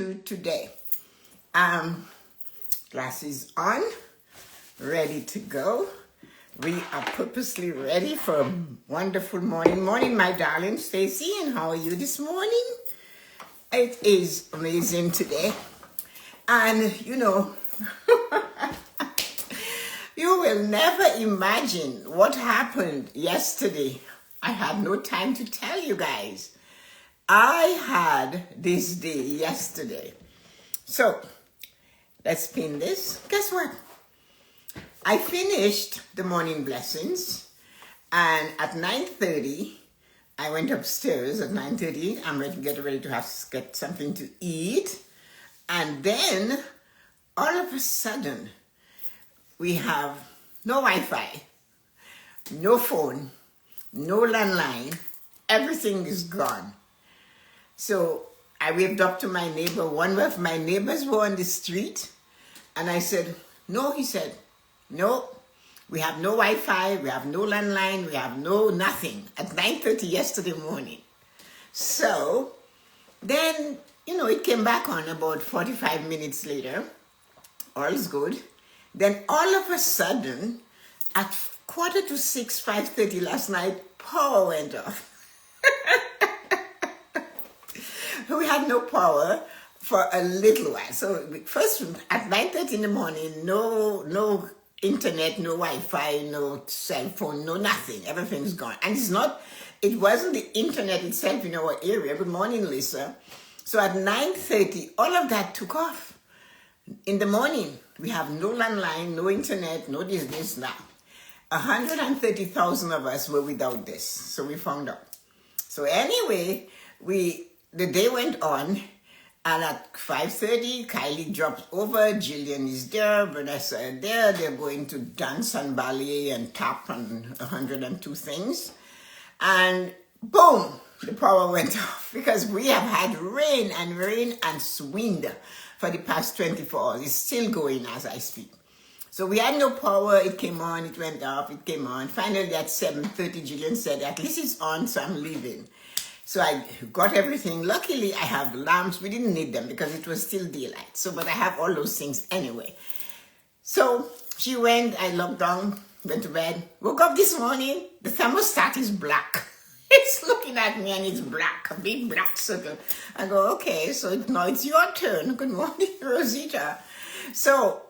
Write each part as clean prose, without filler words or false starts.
today. Glasses on, ready to go. We are purposely ready for a wonderful morning. Morning, my darling Stacy, and how are you this morning? It is amazing today. And you will never imagine what happened yesterday. I had no time to tell you guys. I had this day yesterday. So, let's pin this. Guess what? I finished the morning blessings, and at 9:30, I went upstairs at 9:30. I'm ready to get ready to get something to eat. And then, all of a sudden, we have no Wi-Fi, no phone, no landline. Everything is gone. So I waved up to my neighbor. One of my neighbors were on the street. And I said, no, he said, no, we have no Wi-Fi, we have no landline, we have no nothing at 9:30 yesterday morning. So then, it came back on about 45 minutes later. All is good. Then all of a sudden, at 5:45, 5:30 last night, power went off. We had no power for a little while. So first at 9:30 in the morning, no internet, no Wi-Fi, no cell phone, no nothing. Everything's gone. And it wasn't the internet itself in our area. Good morning, Lisa. So at 9:30, all of that took off. In the morning, we have no landline, no internet, no this now. 130,000 of us were without this. So we found out. So anyway, the day went on, and at 5:30, Kylie dropped over, Jillian is there, Vanessa are there, they're going to dance and ballet and tap and 102 things. And boom, the power went off, because we have had rain and wind for the past 24 hours. It's still going as I speak. So we had no power, it came on, it went off, it came on. Finally at 7:30, Jillian said, at least it's on, so I'm leaving. So I got everything. Luckily, I have lamps. We didn't need them because it was still daylight. But I have all those things anyway. So she went, I locked down, went to bed. Woke up this morning, the thermostat is black. It's looking at me and it's black, a big black circle. I go, okay, so now it's your turn. Good morning, Rosita. So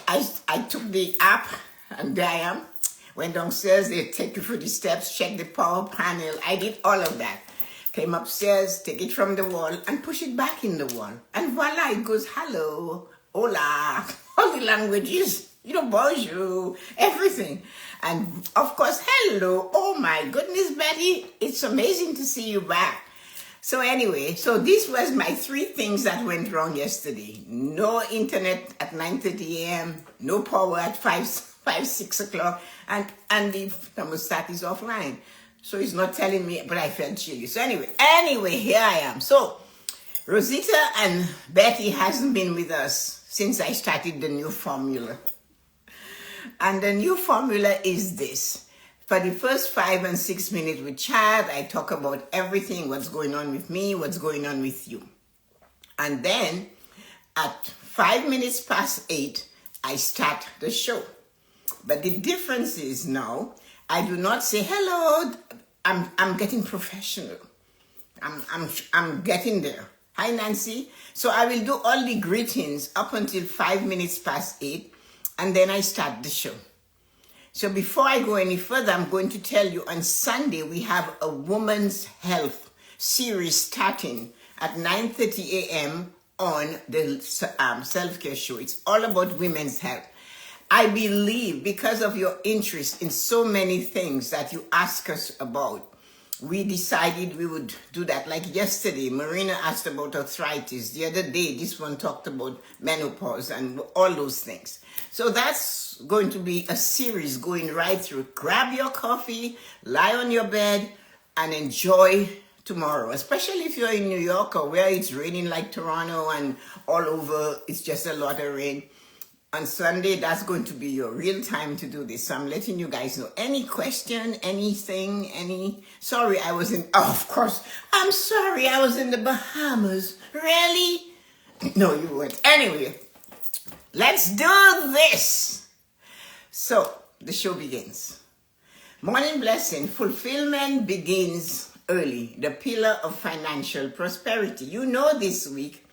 I took the app, and there I am. Went downstairs, they take you through the steps, check the power panel. I did all of that. Came upstairs, take it from the wall, and push it back in the wall. And voila, it goes, hello, hola, all the languages, bonjour, everything. And of course, hello, oh my goodness, Betty, it's amazing to see you back. So anyway, this was my 3 things that went wrong yesterday. No internet at 9:30 a.m., no power at 6 o'clock, and the thermostat is offline. So it's not telling me, but I felt chilly. So anyway, here I am. So Rosita and Betty hasn't been with us since I started the new formula. And the new formula is this. For the first 5 and 6 minutes we chat, I talk about everything, what's going on with me, what's going on with you. And then at 5 minutes past 8, I start the show. But the difference is now, I do not say hello. I'm getting professional. I'm getting there. Hi, Nancy. So I will do all the greetings up until 5 minutes past 8, and then I start the show. So before I go any further, I'm going to tell you on Sunday we have a woman's health series starting at 9:30 a.m. on the self-care show. It's all about women's health. I believe because of your interest in so many things that you ask us about, we decided we would do that. Like yesterday, Marina asked about arthritis. The other day, this one talked about menopause and all those things. So that's going to be a series going right through. Grab your coffee, lie on your bed, and enjoy tomorrow. Especially if you're in New York or where it's raining like Toronto and all over, it's just a lot of rain. On Sunday, that's going to be your real time to do this. So I'm letting you guys know. Any question, anything, sorry, I was in, oh, of course, I'm sorry, I was in the Bahamas. Really? No, you weren't. Anyway, let's do this. So, the show begins. Morning blessing, fulfillment begins early, the pillar of financial prosperity. You know, this week,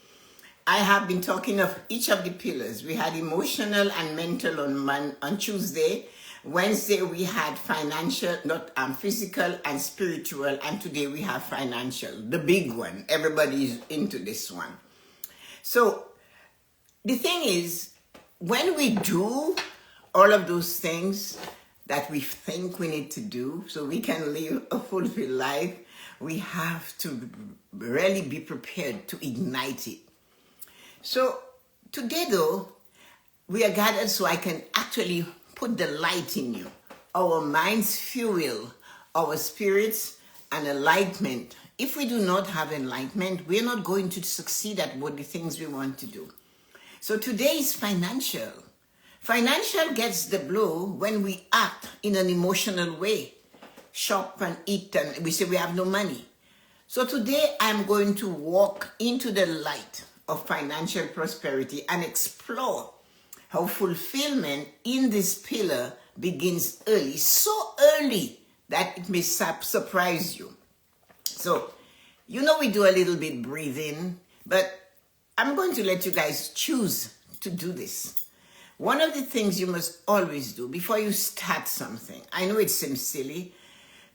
I have been talking of each of the pillars. We had emotional and mental on Tuesday. Wednesday, we had financial, not physical and spiritual. And today we have financial, the big one. Everybody is into this one. So the thing is, when we do all of those things that we think we need to do so we can live a fulfilled life, we have to really be prepared to ignite it. So today, though, we are gathered so I can actually put the light in you. Our minds fuel our spirits and enlightenment. If we do not have enlightenment, we're not going to succeed at what the things we want to do. So today is financial. Financial gets the blow when we act in an emotional way. Shop and eat and we say we have no money. So today I'm going to walk into the light of financial prosperity and explore how fulfillment in this pillar begins early, so early that it may surprise you. So, you know, we do a little bit breathing, but I'm going to let you guys choose to do this. One of the things you must always do before you start something, I know it seems silly,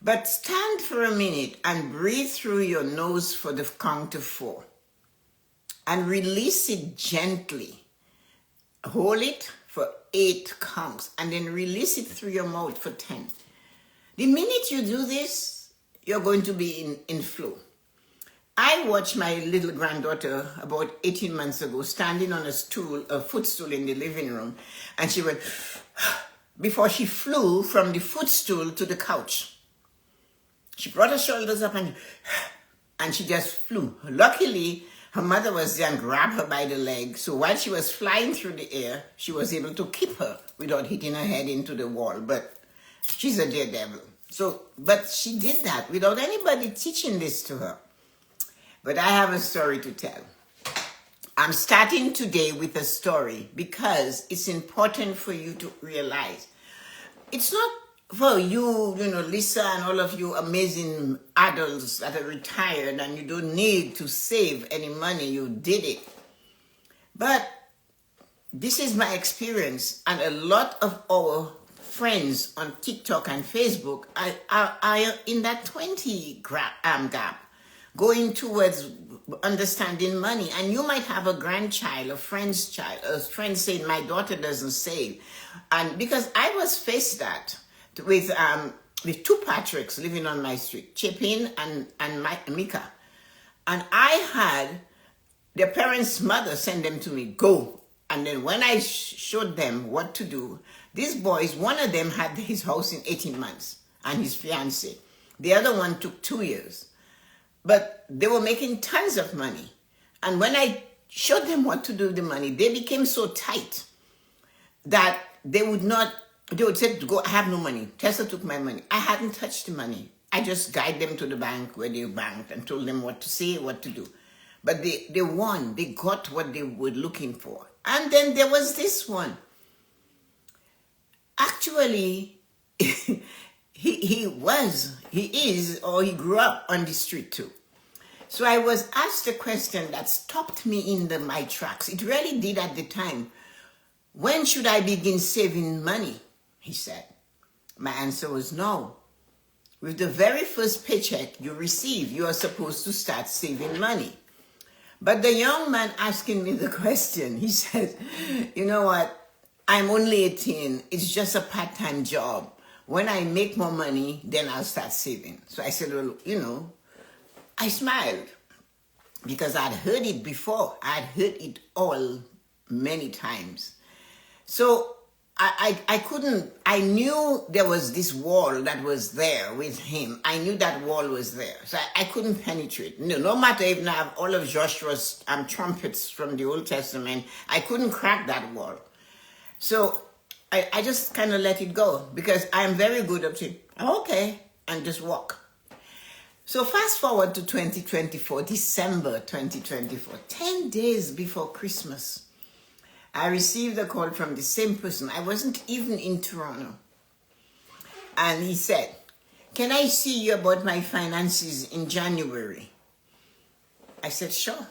but stand for a minute and breathe through your nose for the count of 4 and release it gently. Hold it for 8 counts and then release it through your mouth for 10. The minute you do this, you're going to be in flow. I watched my little granddaughter about 18 months ago standing on a footstool in the living room, and she went before she flew from the footstool to the couch. She brought her shoulders up and she just flew. Luckily, her mother was there and grabbed her by the leg. So while she was flying through the air, she was able to keep her without hitting her head into the wall. But she's a daredevil. But she did that without anybody teaching this to her. But I have a story to tell. I'm starting today with a story because it's important for you to realize. It's not for you, Lisa and all of you amazing adults that are retired and you don't need to save any money. You did it. But this is my experience, and a lot of our friends on TikTok and Facebook are in that 20 gap, going towards understanding money. And you might have a grandchild, a friend's child, a friend saying, my daughter doesn't save. And because I was faced that with 2 Patricks living on my street, Chipin and Mika. And I had their parents' mother send them to me, go. And then when I showed them what to do, these boys, one of them had his house in 18 months and his fiancée. The other one took 2 years. But they were making tons of money. And when I showed them what to do with the money, they became so tight that they would say, go, I have no money. Tessa took my money. I hadn't touched the money. I just guided them to the bank where they banked and told them what to say, what to do. But they won. They got what they were looking for. And then there was this one. Actually, he grew up on the street too. So I was asked a question that stopped me in my tracks. It really did at the time. When should I begin saving money? He said. My answer was no. With the very first paycheck you receive, you are supposed to start saving money. But the young man asking me the question, he said, you know what? I'm only 18. It's just a part-time job. When I make more money, then I'll start saving. So I said, well, I smiled because I'd heard it before. I'd heard it all many times. So I knew there was this wall that was there with him. I knew that wall was there. So I couldn't penetrate. No matter if I have all of Joshua's trumpets from the Old Testament, I couldn't crack that wall. So I just kind of let it go because I'm very good at saying, okay, and just walk. So fast forward to 2024, December 2024, 10 days before Christmas. I received a call from the same person. I wasn't even in Toronto. And he said, "Can I see you about my finances in January?" I said, "Sure."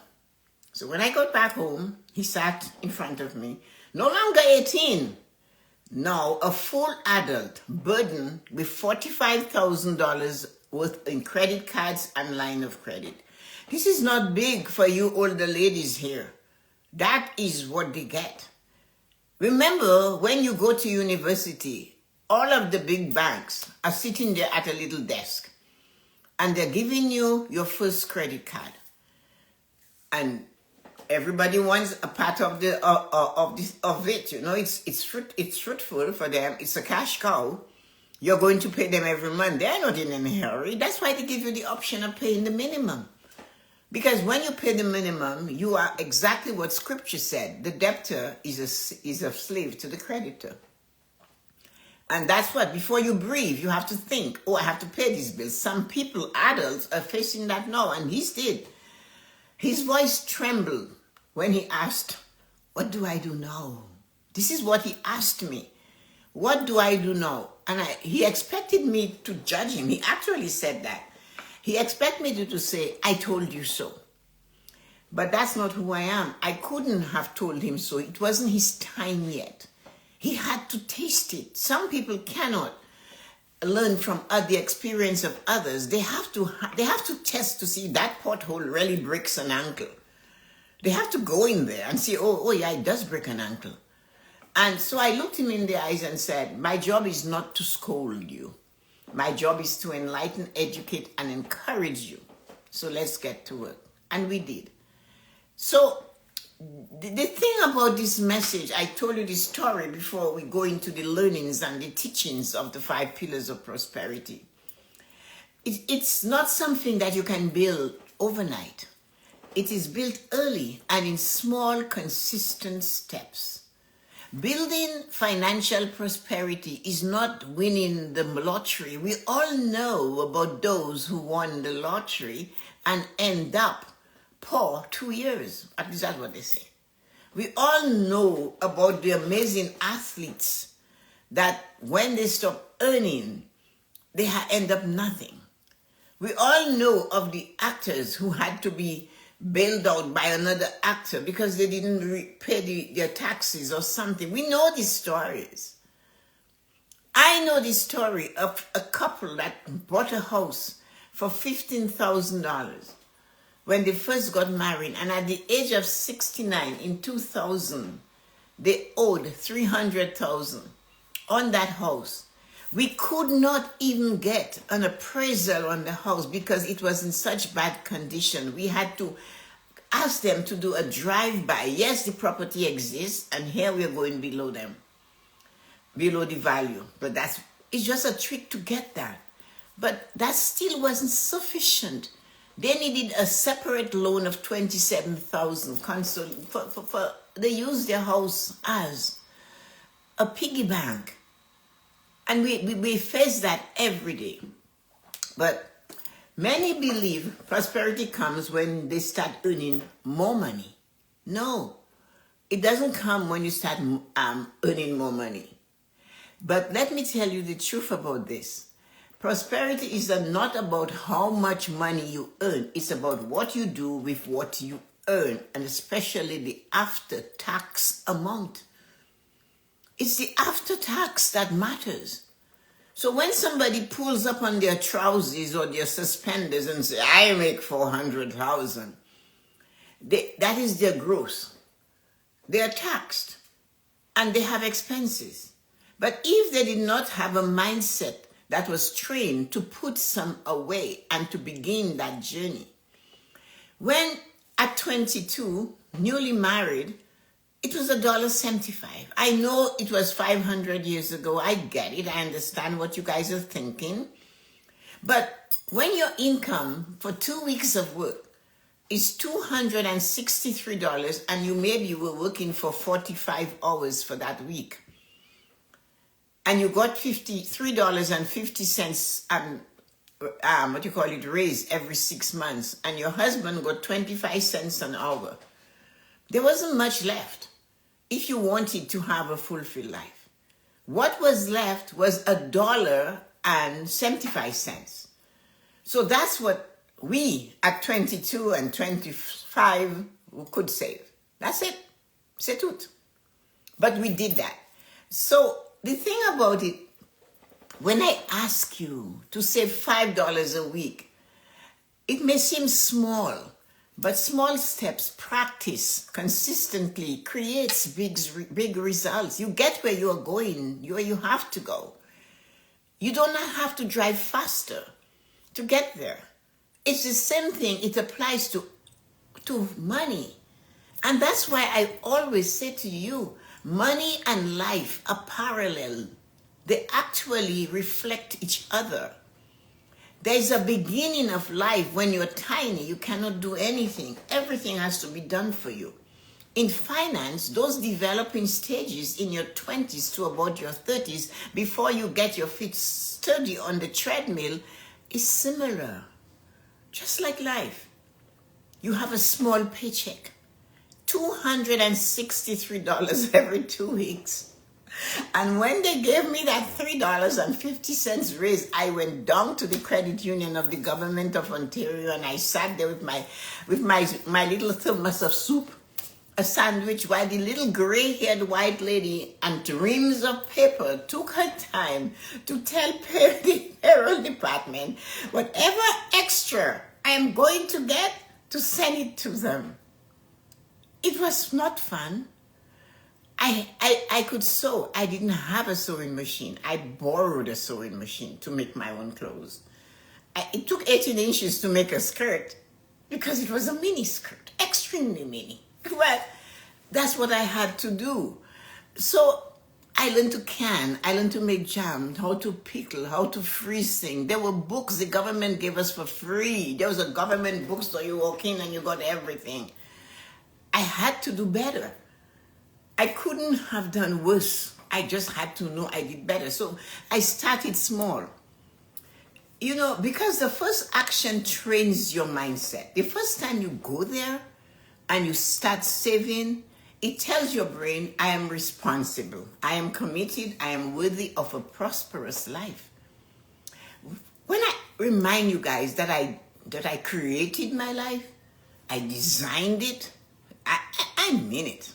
So when I got back home, he sat in front of me, no longer 18, now a full adult, burdened with $45,000 worth in credit cards and line of credit. This is not big for you older ladies here. That is what they get. Remember, when you go to university, all of the big banks are sitting there at a little desk and they're giving you your first credit card. And everybody wants a part of it. You know, it's fruitful for them. It's a cash cow. You're going to pay them every month. They're not in any hurry. That's why they give you the option of paying the minimum. Because when you pay the minimum, you are exactly what Scripture said. The debtor is a slave to the creditor. And that's what, before you breathe, you have to think, oh, I have to pay these bills. Some people, adults, are facing that now, and he did. His voice trembled when he asked, "What do I do now?" This is what he asked me. What do I do now? And he expected me to judge him. He actually said that. He expected me to say, "I told you so." But that's not who I am. I couldn't have told him so. It wasn't his time yet. He had to taste it. Some people cannot learn from the experience of others. They have to test to see that pothole really breaks an ankle. They have to go in there and see, oh yeah, it does break an ankle. And so I looked him in the eyes and said, "My job is not to scold you. My job is to enlighten, educate, and encourage you. So let's get to work." And we did. So the thing about this message, I told you this story before we go into the learnings and the teachings of the 5 pillars of prosperity. It's not something that you can build overnight. It is built early and in small, consistent steps. Building financial prosperity is not winning the lottery. We all know about those who won the lottery and end up poor 2 years. At least that's what they say. We all know about the amazing athletes that when they stop earning, they end up nothing. We all know of the actors who had to be bailed out by another actor because they didn't pay their taxes or something. We know these stories. I know the story of a couple that bought a house for $15,000 when they first got married, and at the age of 69 in 2000, they owed $300,000 on that house. We could not even get an appraisal on the house because it was in such bad condition. We had to ask them to do a drive-by. Yes, the property exists, and here we are going below them, below the value. But it's just a trick to get that. But that still wasn't sufficient. They needed a separate loan of $27,000. They used their house as a piggy bank. And we face that every day. But many believe prosperity comes when they start earning more money. No, it doesn't come when you start earning more money. But let me tell you the truth about this. Prosperity is not about how much money you earn. It's about what you do with what you earn, and especially the after-tax amount. It's the after-tax that matters. So when somebody pulls up on their trousers or their suspenders and say, "I make $400,000," that is their gross. They are taxed and they have expenses. But if they did not have a mindset that was trained to put some away and to begin that journey, when at 22, newly married, it was $1.75. I know it was 500 years ago. I get it. I understand what you guys are thinking. But when your income for 2 weeks of work is $263 and you maybe were working for 45 hours for that week, and you got $53.50 raise every 6 months, and your husband got 25 cents an hour, there wasn't much left if you wanted to have a fulfilled life. What was left was $1.75. So that's what we at 22 and 25 could save. That's it. C'est tout. But we did that. So the thing about it, when I ask you to save $5 a week, it may seem small, but small steps, practice consistently creates big results. You get where you are going, where you have to go. You do not have to drive faster to get there. It's the same thing. It applies to money. And that's why I always say to you, money and life are parallel. They actually reflect each other. There's a beginning of life when you're tiny. You cannot do anything. Everything has to be done for you. In finance, those developing stages in your 20s to about your 30s, before you get your feet sturdy on the treadmill, is similar. Just like life. You have a small paycheck. $263 every 2 weeks. And when they gave me that $3.50 raise, I went down to the credit union of the government of Ontario, and I sat there with my little thermos of soup, a sandwich, while the little gray-haired white lady and reams of paper took her time to tell the payroll department whatever extra I am going to get to send it to them. It was not fun. I could sew. I didn't have a sewing machine. I borrowed a sewing machine to make my own clothes. It took 18 inches to make a skirt because it was a mini skirt, extremely mini. But that's what I had to do. So I learned to can, I learned to make jam, how to pickle, how to freeze things. There were books the government gave us for free. There was a government bookstore. You walk in and you got everything. I had to do better. I couldn't have done worse. I just had to know I did better. So I started small. You know, because the first action trains your mindset. The first time you go there and you start saving, it tells your brain, I am responsible. I am committed. I am worthy of a prosperous life. When I remind you guys that I created my life, I designed it, I mean it.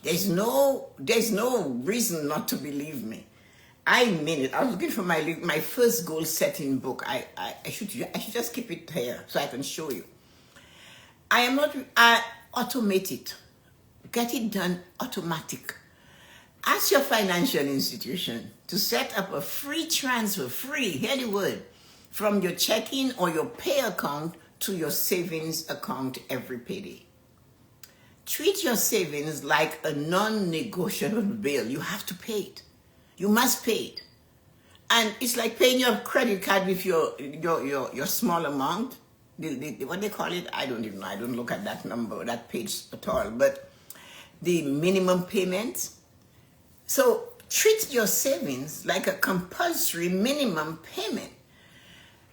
There's no reason not to believe me. I mean it. I was looking for my first goal setting book. I should just keep it here so I can show you. I automate it. Get it done automatic. Ask your financial institution to set up a free transfer, hear the word, from your checking or your pay account to your savings account every payday. Treat your savings like a non-negotiable bill. You have to pay it. You must pay it. And it's like paying your credit card with your small amount. What they call it, I don't even know. I don't look at that number, that page at all. But the minimum payment. So treat your savings like a compulsory minimum payment.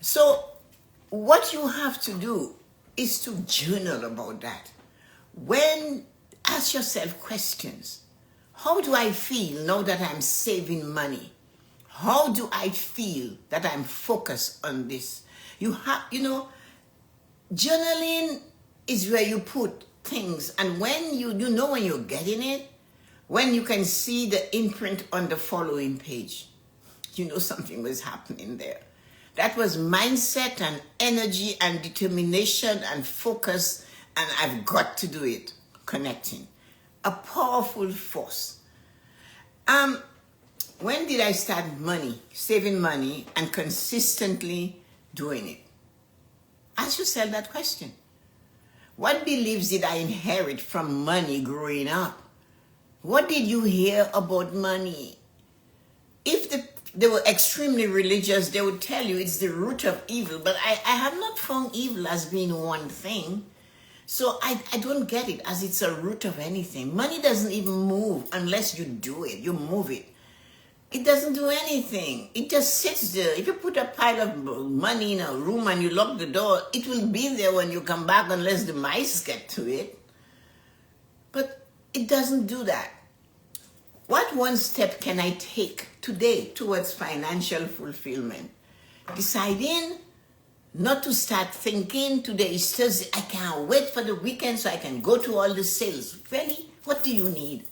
So what you have to do is to journal about that. Ask yourself questions. How do I feel now that I'm saving money? How do I feel that I'm focused on this? Journaling is where you put things, and when you know when you're getting it, when you can see the imprint on the following page, you know something was happening there. That was mindset and energy and determination and focus, and I've got to do it. Connecting. A powerful force. When did I start saving money and consistently doing it? Ask yourself that question. What beliefs did I inherit from money growing up? What did you hear about money? If they were extremely religious, they would tell you it's the root of evil, but I have not found evil as being one thing. So I don't get it as it's a root of anything. Money doesn't even move unless you do it. You move it. It doesn't do anything. It just sits there. If you put a pile of money in a room and you lock the door, it will be there when you come back unless the mice get to it. But it doesn't do that. What one step can I take today towards financial fulfillment? Deciding not to start thinking today is Thursday, I can't wait for the weekend so I can go to all the sales. Really? What do you need?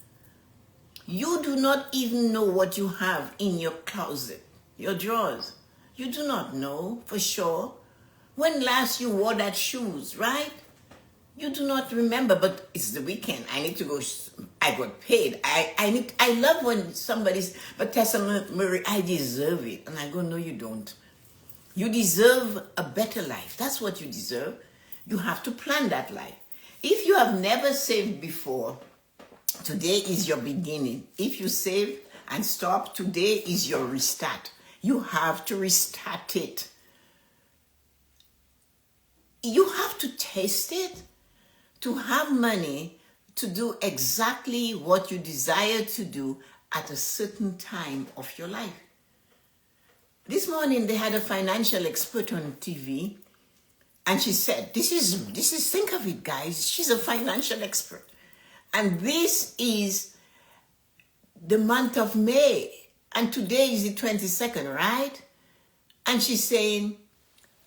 You do not even know what you have in your closet, your drawers. You do not know for sure. When last you wore that shoes, right? You do not remember, but it's the weekend. I need to go. I got paid. I love when somebody's, but Tessa-Marie, I deserve it. And I go, no, you don't. You deserve a better life. That's what you deserve. You have to plan that life. If you have never saved before, today is your beginning. If you save and stop, today is your restart. You have to restart it. You have to taste it to have money to do exactly what you desire to do at a certain time of your life. This morning they had a financial expert on TV, and she said, this is think of it, guys. She's a financial expert. And this is the month of May. And today is the 22nd, right? And she's saying,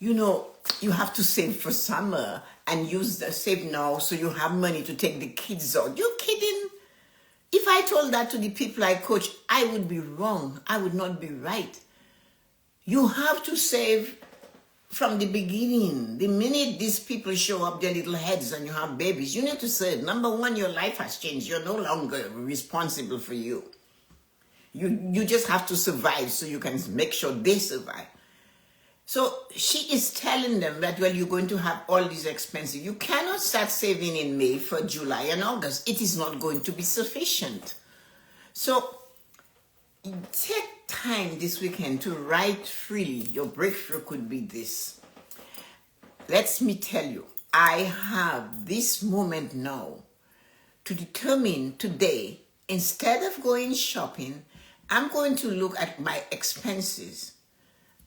you know, you have to save for summer and save now so you have money to take the kids out. You're kidding? If I told that to the people I coach, I would be wrong. I would not be right. You have to save from the beginning. The minute these people show up their little heads and you have babies, you need to save. Number one, your life has changed. You're no longer responsible for you. You just have to survive so you can make sure they survive. So she is telling them that, well, you're going to have all these expenses. You cannot start saving in May for July and August. It is not going to be sufficient. So take time this weekend to write freely. Your breakthrough could be this. Let me tell you, I have this moment now to determine today, instead of going shopping, I'm going to look at my expenses.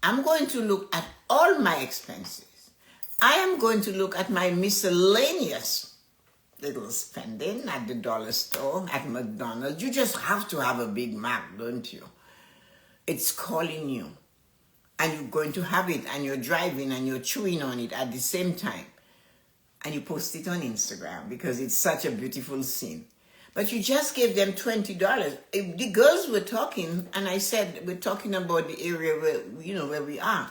I'm going to look at all my expenses. I am going to look at my miscellaneous little spending at the dollar store, at McDonald's. You just have to have a Big Mac, don't you? It's calling you. And you're going to have it, and you're driving, and you're chewing on it at the same time. And you post it on Instagram because it's such a beautiful scene. But you just gave them $20. The girls were talking, and I said, we're talking about the area where we are.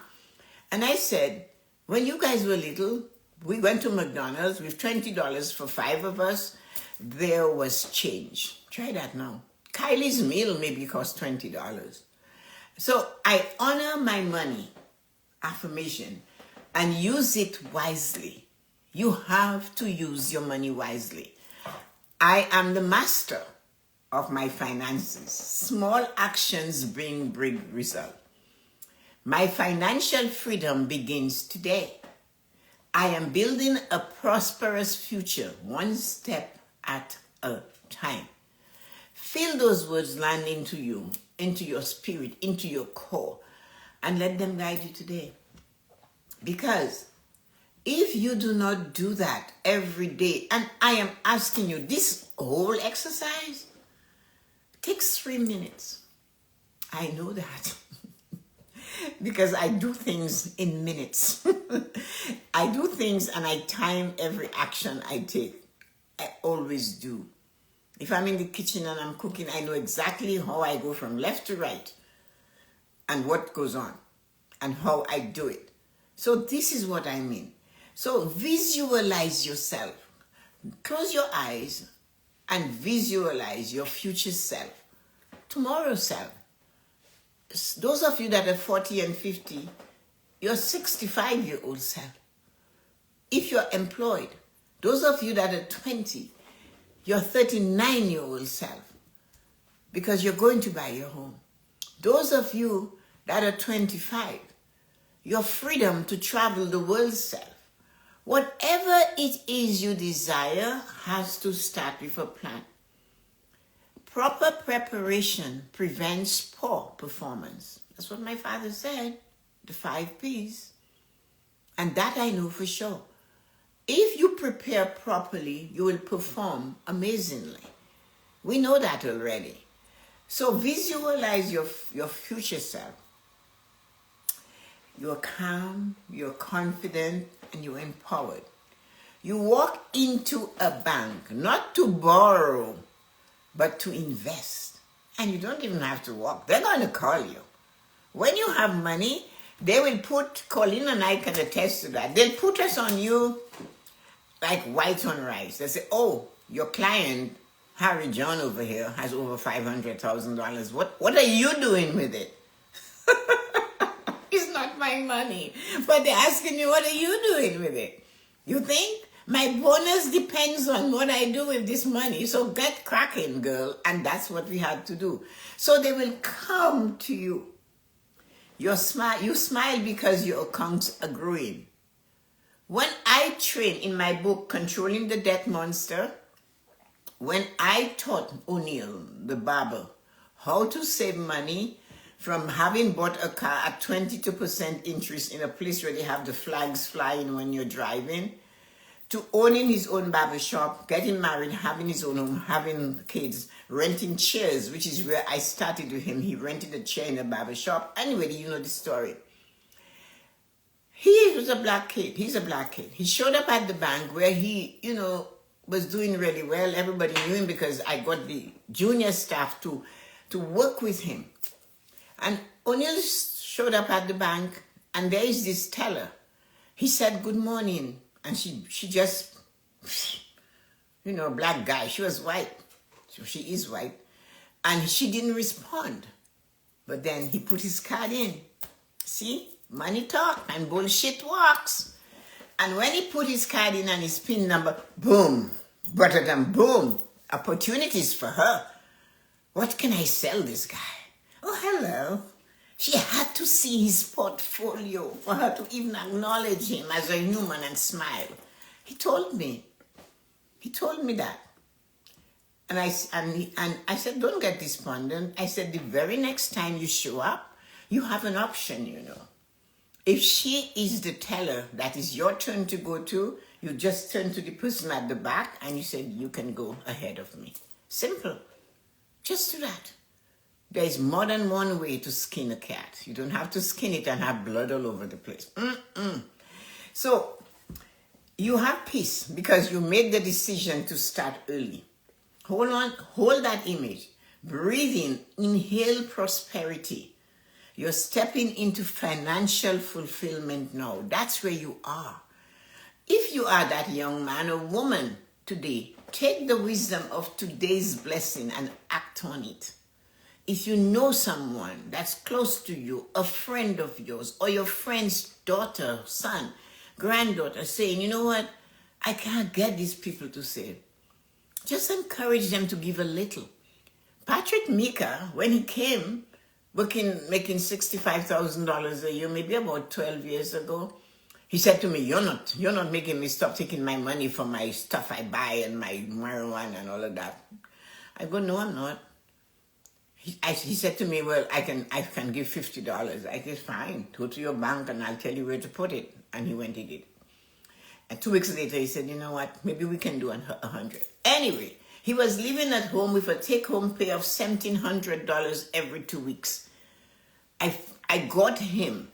And I said, when you guys were little, we went to McDonald's with $20 for 5 of us. There was change. Try that now. Kylie's meal maybe cost $20. So I honor my money, affirmation, and use it wisely. You have to use your money wisely. I am the master of my finances. Small actions bring big results. My financial freedom begins today. I am building a prosperous future, one step at a time. Feel those words land into you, into your spirit, into your core, and let them guide you today. Because if you do not do that every day, and I am asking you, this whole exercise takes 3 minutes. I know that because I do things in minutes. I do things and I time every action I take. I always do. If I'm in the kitchen and I'm cooking, I know exactly how I go from left to right and what goes on and how I do it. So this is what I mean. So visualize yourself. Close your eyes and visualize your future self, tomorrow's self. Those of you that are 40 and 50, your 65-year-old self. If you're employed, those of you that are 20, your 39-year-old self, because you're going to buy your home. Those of you that are 25, your freedom to travel the world self. Whatever it is you desire has to start with a plan. Proper preparation prevents poor performance. That's what my father said, the 5 P's. And that I know for sure. If you prepare properly, you will perform amazingly. We know that already. So visualize your future self. You're calm, you're confident, and you're empowered. You walk into a bank, not to borrow, but to invest. And you don't even have to walk. They're going to call you. When you have money, they will put, Colleen and I can attest to that, they'll put us on you like white on rice. They say, oh, your client, Harry John over here, has over $500,000. What are you doing with it? It's not my money. But they're asking you, what are you doing with it? You think? My bonus depends on what I do with this money. So get cracking, girl. And that's what we had to do. So they will come to you. You smile because your accounts are growing. When I train in my book, Controlling the Debt Monster, when I taught O'Neill, the barber, how to save money from having bought a car at 22% interest in a place where they have the flags flying when you're driving, to owning his own barber shop, getting married, having his own home, having kids, renting chairs, which is where I started with him. He rented a chair in a barber shop. Anyway, you know the story. He was a black kid. He's a black kid. He showed up at the bank where he, was doing really well. Everybody knew him because I got the junior staff to work with him. And O'Neill showed up at the bank, and there is this teller. He said, good morning. And she just, black guy. She was white. So she is white. And she didn't respond. But then he put his card in. See? Money talk and bullshit walks. And when he put his card in and his PIN number, boom, boom, opportunities for her. What can I sell this guy? Oh, hello. She had to see his portfolio for her to even acknowledge him as a human and smile. He told me that. And I said, don't get despondent. I said, the very next time you show up, you have an option, If she is the teller that is your turn to go to, you just turn to the person at the back and you say, you can go ahead of me. Simple. Just do that. There is more than one way to skin a cat. You don't have to skin it and have blood all over the place. So you have peace because you made the decision to start early. Hold that image. Breathe in, inhale prosperity. You're stepping into financial fulfillment now. That's where you are. If you are that young man or woman today, take the wisdom of today's blessing and act on it. If you know someone that's close to you, a friend of yours, or your friend's daughter, son, granddaughter, saying, you know what, I can't get these people to save. Just encourage them to give a little. Patrick Mika, when he came, making $65,000 a year, maybe about 12 years ago, he said to me, you're not making me stop taking my money for my stuff I buy and my marijuana and all of that. I go, no, I'm not. He said to me, well, I can give $50. I said, fine, go to your bank and I'll tell you where to put it. And he went and did it. And 2 weeks later, he said, you know what, maybe we can do 100. Anyway, he was living at home with a take-home pay of $1,700 every 2 weeks. I got him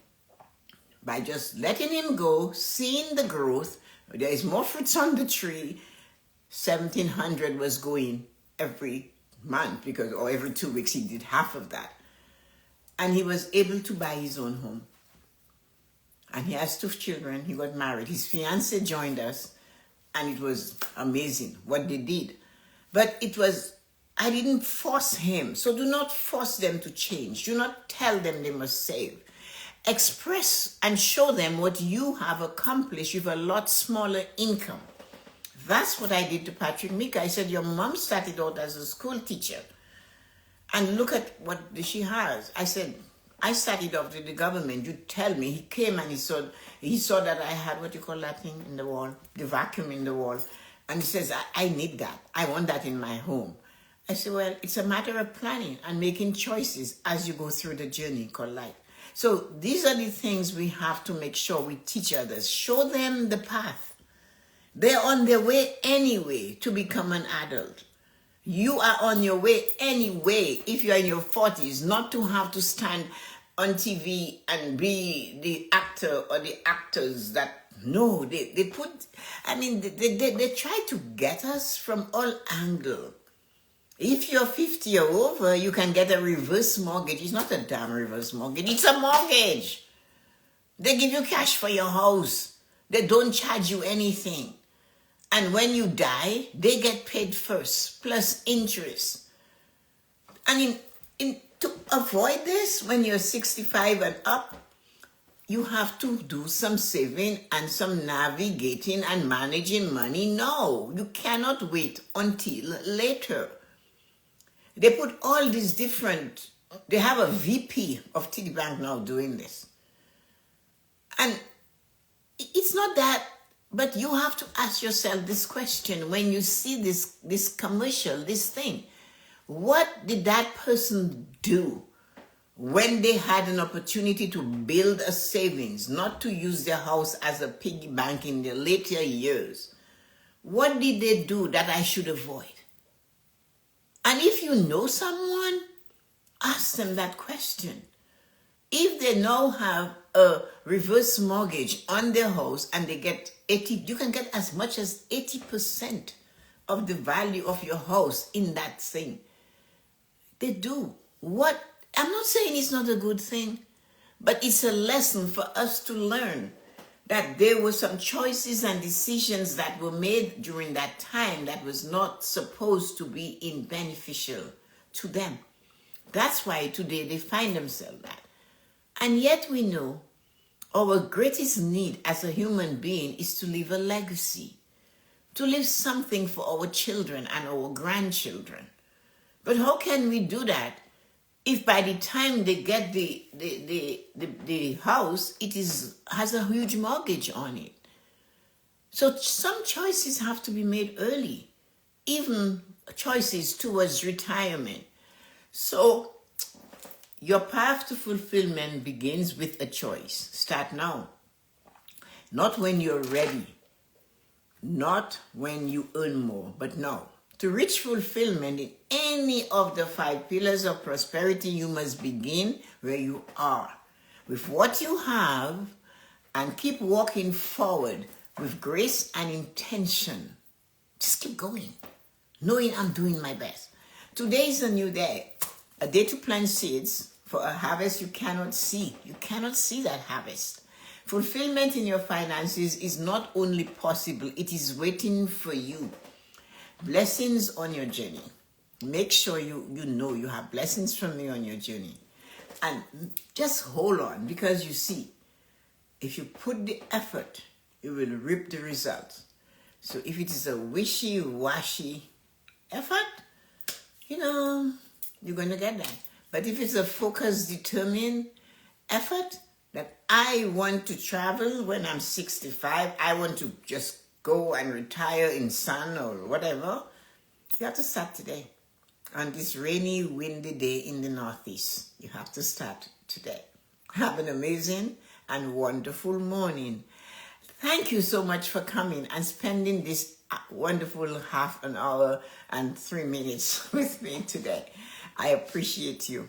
by just letting him go, seeing the growth. There is more fruits on the tree. $1,700 was going every month or every 2 weeks he did half of that. And he was able to buy his own home. And he has 2 children. He got married. His fiancée joined us. And it was amazing what they did. But I didn't force him. So do not force them to change. Do not tell them they must save. Express and show them what you have accomplished with a lot smaller income. That's what I did to Patrick Mika. I said, your mom started out as a school teacher. And look at what she has. I said, I started off with the government. You tell me. He came and he saw that I had, what you call that thing in the wall? The vacuum in the wall. And he says, I need that. I want that in my home. I say, well, it's a matter of planning and making choices as you go through the journey called life. So these are the things we have to make sure we teach others. Show them the path. They're on their way anyway to become an adult. You are on your way anyway, if you're in your 40s, not to have to stand on TV and be the actor or the actors that, no, they try to get us from all angles. If you're 50 or over, you can get a reverse mortgage. It's not a damn reverse mortgage. It's a mortgage. They give you cash for your house. They don't charge you anything. And when you die, they get paid first, plus interest. And to avoid this, when you're 65 and up, you have to do some saving and some navigating and managing money. No, you cannot wait until later. They put all these different, they have a VP of TD Bank now doing this. And it's not that, but you have to ask yourself this question when you see this commercial, this thing. What did that person do when they had an opportunity to build a savings, not to use their house as a piggy bank in their later years? What did they do that I should avoid? And if you know someone, ask them that question. If they now have a reverse mortgage on their house and they get 80, you can get as much as 80% of the value of your house in that thing. They do. What? I'm not saying it's not a good thing, but it's a lesson for us to learn that there were some choices and decisions that were made during that time that was not supposed to be beneficial to them. That's why today they find themselves that. And yet we know our greatest need as a human being is to leave a legacy, to leave something for our children and our grandchildren. But how can we do that if by the time they get the house, has a huge mortgage on it? So some choices have to be made early, even choices towards retirement. So your path to fulfillment begins with a choice. Start now. Not when you're ready, not when you earn more, but now. To reach fulfillment in any of the 5 pillars of prosperity, you must begin where you are, with what you have, and keep walking forward with grace and intention. Just keep going, knowing I'm doing my best. Today is a new day, a day to plant seeds for a harvest you cannot see. You cannot see that harvest. Fulfillment in your finances is not only possible, it is waiting for you. Blessings on your journey. Make sure you know you have blessings from me on your journey. And just hold on, because you see, if you put the effort, you will reap the results. So if it is a wishy-washy effort, you're going to get that. But if it's a focused, determined effort, that I want to travel when I'm 65, I want to just go and retire in sun or whatever, you have to start today. On this rainy, windy day in the Northeast, you have to start today. Have an amazing and wonderful morning. Thank you so much for coming and spending this wonderful half an hour and 3 minutes with me today. I appreciate you.